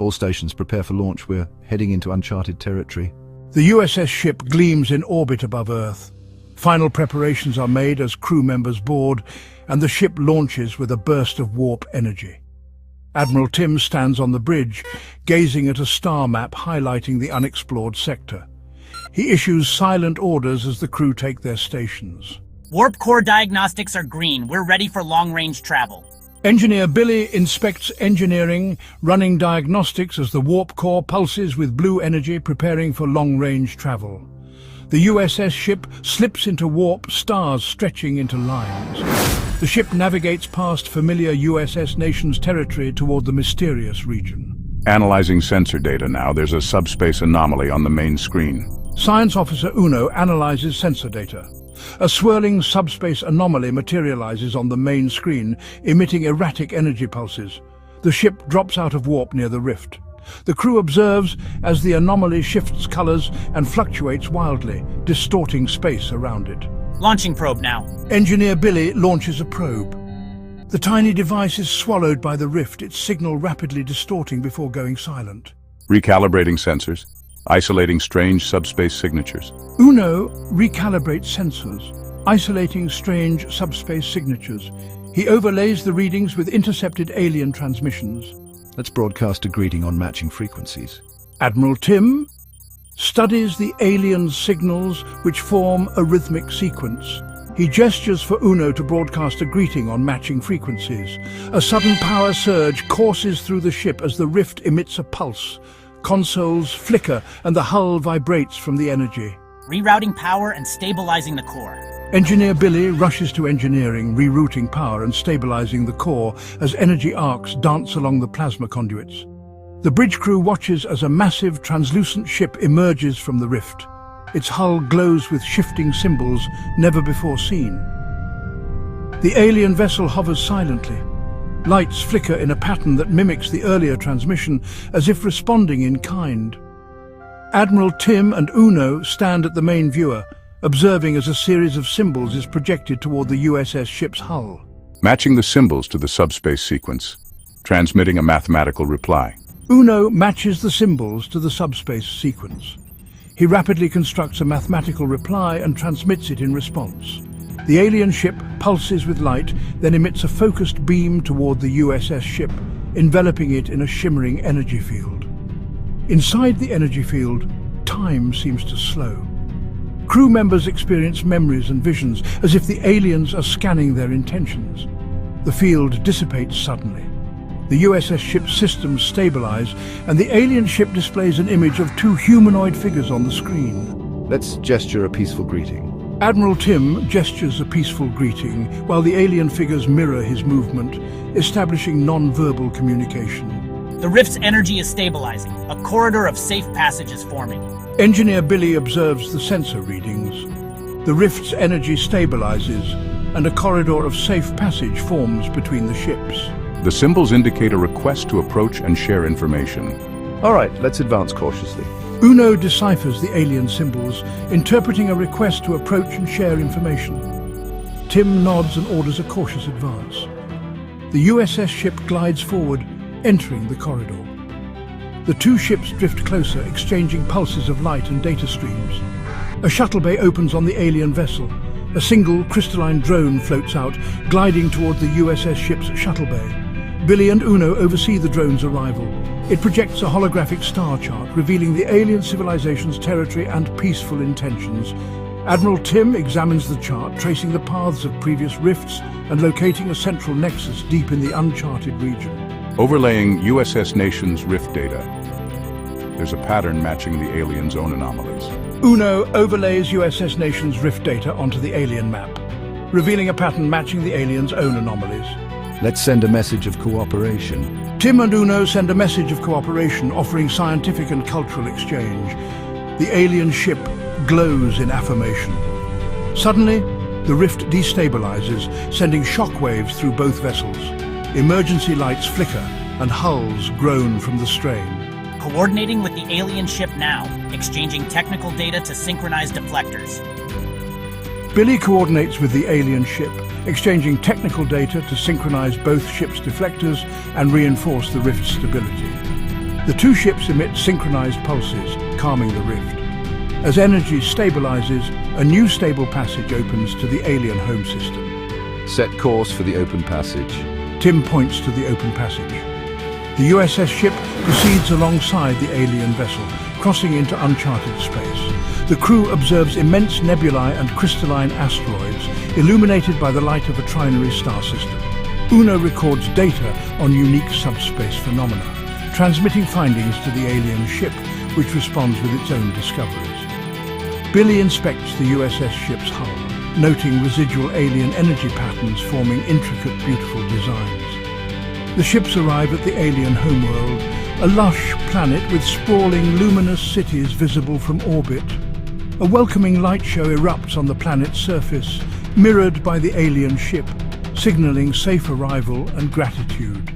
All stations prepare for launch. We're heading into uncharted territory. The USS ship gleams in orbit above Earth. Final preparations are made as crew members board, and the ship launches with a burst of warp energy. Admiral Tim stands on the bridge, gazing at a star map highlighting the unexplored sector. He issues silent orders as the crew take their stations. Warp core diagnostics are green. We're ready for long-range travel. Engineer Billy inspects engineering, running diagnostics as the warp core pulses with blue energy, preparing for long-range travel. The USS ship slips into warp, stars stretching into lines. The ship navigates past familiar USS nation's territory toward the mysterious region. Analyzing sensor data now. There's a subspace anomaly on the main screen. Science Officer Uno analyzes sensor data. A swirling subspace anomaly materializes on the main screen, emitting erratic energy pulses. The ship drops out of warp near the rift. The crew observes as the anomaly shifts colors and fluctuates wildly, distorting space around it. Launching probe now. Engineer Billy launches a probe. The tiny device is swallowed by the rift, its signal rapidly distorting before going silent. Recalibrating sensors. Isolating strange subspace signatures. Uno recalibrates sensors, isolating strange subspace signatures. He overlays the readings with intercepted alien transmissions. Let's broadcast a greeting on matching frequencies. Admiral Tim studies the alien signals which form a rhythmic sequence. He gestures for Uno to broadcast a greeting on matching frequencies. A sudden power surge courses through the ship as the rift emits a pulse. Consoles flicker and the hull vibrates from the energy. Rerouting power and stabilizing the core. Engineer Billy rushes to engineering, rerouting power and stabilizing the core as energy arcs dance along the plasma conduits. The bridge crew watches as a massive, translucent ship emerges from the rift. Its hull glows with shifting symbols never before seen. The alien vessel hovers silently. Lights flicker in a pattern that mimics the earlier transmission, as if responding in kind. Admiral Tim and Uno stand at the main viewer, observing as a series of symbols is projected toward the USS ship's hull. Matching the symbols to the subspace sequence. Transmitting a mathematical reply. Uno matches the symbols to the subspace sequence. He rapidly constructs a mathematical reply and transmits it in response. The alien ship pulses with light, then emits a focused beam toward the USS ship, enveloping it in a shimmering energy field. Inside the energy field, time seems to slow. Crew members experience memories and visions, as if the aliens are scanning their intentions. The field dissipates suddenly. The USS ship's systems stabilize, and the alien ship displays an image of two humanoid figures on the screen. Let's gesture a peaceful greeting. Admiral Tim gestures a peaceful greeting, while the alien figures mirror his movement, establishing non-verbal communication. The rift's energy is stabilizing. A corridor of safe passage is forming. Engineer Billy observes the sensor readings. The rift's energy stabilizes, and a corridor of safe passage forms between the ships. The symbols indicate a request to approach and share information. All right, let's advance cautiously. Uno deciphers the alien symbols, interpreting a request to approach and share information. Tim nods and orders a cautious advance. The USS ship glides forward, entering the corridor. The two ships drift closer, exchanging pulses of light and data streams. A shuttle bay opens on the alien vessel. A single crystalline drone floats out, gliding toward the USS ship's shuttle bay. Billy and Uno oversee the drone's arrival. It projects a holographic star chart, revealing the alien civilization's territory and peaceful intentions. Admiral Tim examines the chart, tracing the paths of previous rifts and locating a central nexus deep in the uncharted region. Overlaying USS Nation's rift data. There's a pattern matching the alien's own anomalies. Uno overlays USS Nation's rift data onto the alien map, revealing a pattern matching the alien's own anomalies. Let's send a message of cooperation. Tim and Uno send a message of cooperation, offering scientific and cultural exchange. The alien ship glows in affirmation. Suddenly, the rift destabilizes, sending shockwaves through both vessels. Emergency lights flicker, and hulls groan from the strain. Coordinating with the alien ship now, exchanging technical data to synchronize deflectors. Billy coordinates with the alien ship, exchanging technical data to synchronize both ships' deflectors and reinforce the rift's stability. The two ships emit synchronized pulses, calming the rift. As energy stabilizes, a new stable passage opens to the alien home system. Set course for the open passage. Tim points to the open passage. The USS ship proceeds alongside the alien vessel, crossing into uncharted space. The crew observes immense nebulae and crystalline asteroids, illuminated by the light of a trinary star system. Uno records data on unique subspace phenomena, transmitting findings to the alien ship, which responds with its own discoveries. Billy inspects the USS ship's hull, noting residual alien energy patterns forming intricate, beautiful designs. The ships arrive at the alien homeworld, a lush planet with sprawling, luminous cities visible from orbit. A welcoming light show erupts on the planet's surface, mirrored by the alien ship, signaling safe arrival and gratitude.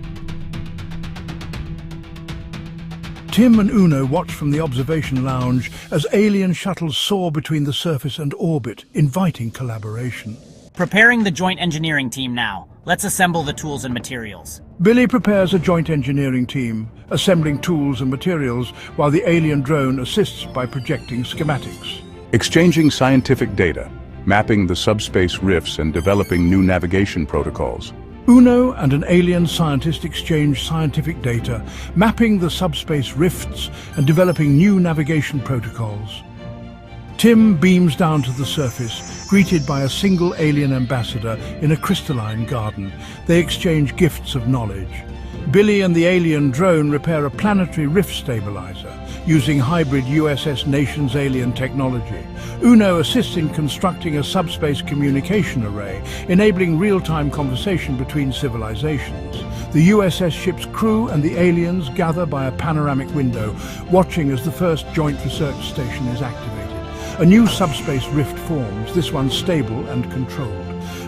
Tim and Uno watch from the observation lounge as alien shuttles soar between the surface and orbit, inviting collaboration. Preparing the joint engineering team now. Let's assemble the tools and materials. Billy prepares a joint engineering team, assembling tools and materials, while the alien drone assists by projecting schematics. Exchanging scientific data, mapping the subspace rifts and developing new navigation protocols. Uno and an alien scientist exchange scientific data, mapping the subspace rifts and developing new navigation protocols. Tim beams down to the surface, greeted by a single alien ambassador in a crystalline garden. They exchange gifts of knowledge. Billy and the alien drone repair a planetary rift stabilizer, using hybrid USS Nations alien technology. Uno assists in constructing a subspace communication array, enabling real-time conversation between civilizations. The USS ship's crew and the aliens gather by a panoramic window, watching as the first joint research station is activated. A new subspace rift forms, this one stable and controlled.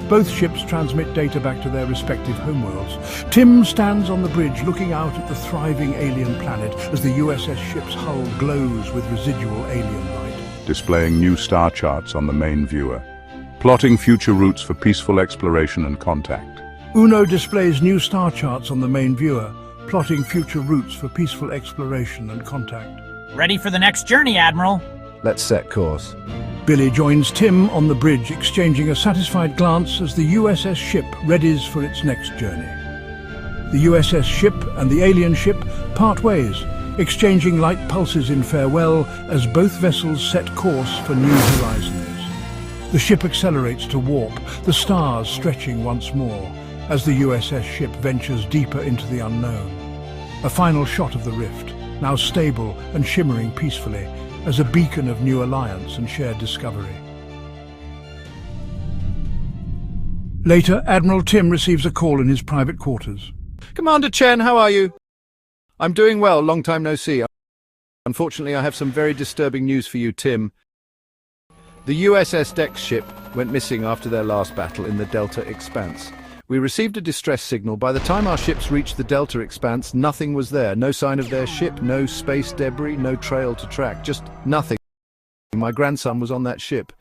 Both ships transmit data back to their respective homeworlds. Tim stands on the bridge looking out at the thriving alien planet as the USS ship's hull glows with residual alien light. Displaying new star charts on the main viewer. Plotting future routes for peaceful exploration and contact. Uno displays new star charts on the main viewer, plotting future routes for peaceful exploration and contact. Ready for the next journey, Admiral? Let's set course. Billy joins Tim on the bridge, exchanging a satisfied glance as the USS ship readies for its next journey. The USS ship and the alien ship part ways, exchanging light pulses in farewell as both vessels set course for new horizons. The ship accelerates to warp, the stars stretching once more, as the USS ship ventures deeper into the unknown. A final shot of the rift, now stable and shimmering peacefully, as a beacon of new alliance and shared discovery. Later, Admiral Tim receives a call in his private quarters. Commander Chen, how are you? I'm doing well, long time no see. Unfortunately, I have some very disturbing news for you, Tim. The USS Decks Ship went missing after their last battle in the Delta Expanse. We received a distress signal. By the time our ships reached the Delta Expanse, nothing was there. No sign of their ship, no space debris, no trail to track, just nothing. My grandson was on that ship.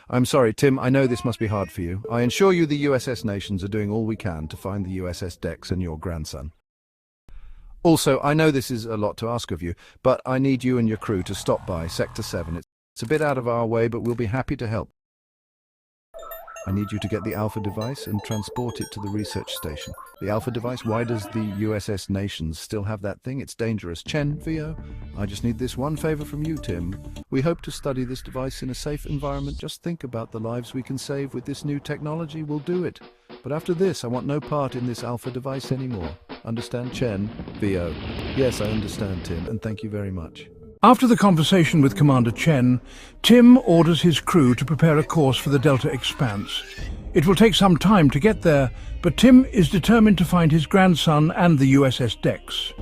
I'm sorry, Tim, I know this must be hard for you. I assure you the USS Nations are doing all we can to find the USS Decks and your grandson. Also, I know this is a lot to ask of you, but I need you and your crew to stop by Sector 7. It's a bit out of our way, but we'll be happy to help. I need you to get the Alpha device and transport it to the research station. The Alpha device? Why does the USS Nations still have that thing? It's dangerous. Chen, Vio, I just need this one favor from you, Tim. We hope to study this device in a safe environment. Just think about the lives we can save with this new technology. We'll do it. But after this, I want no part in this Alpha device anymore. Understand, Chen? Vio. Yes, I understand, Tim, and thank you very much. After the conversation with Commander Chen, Tim orders his crew to prepare a course for the Delta Expanse. It will take some time to get there, but Tim is determined to find his grandson and the USS Decks.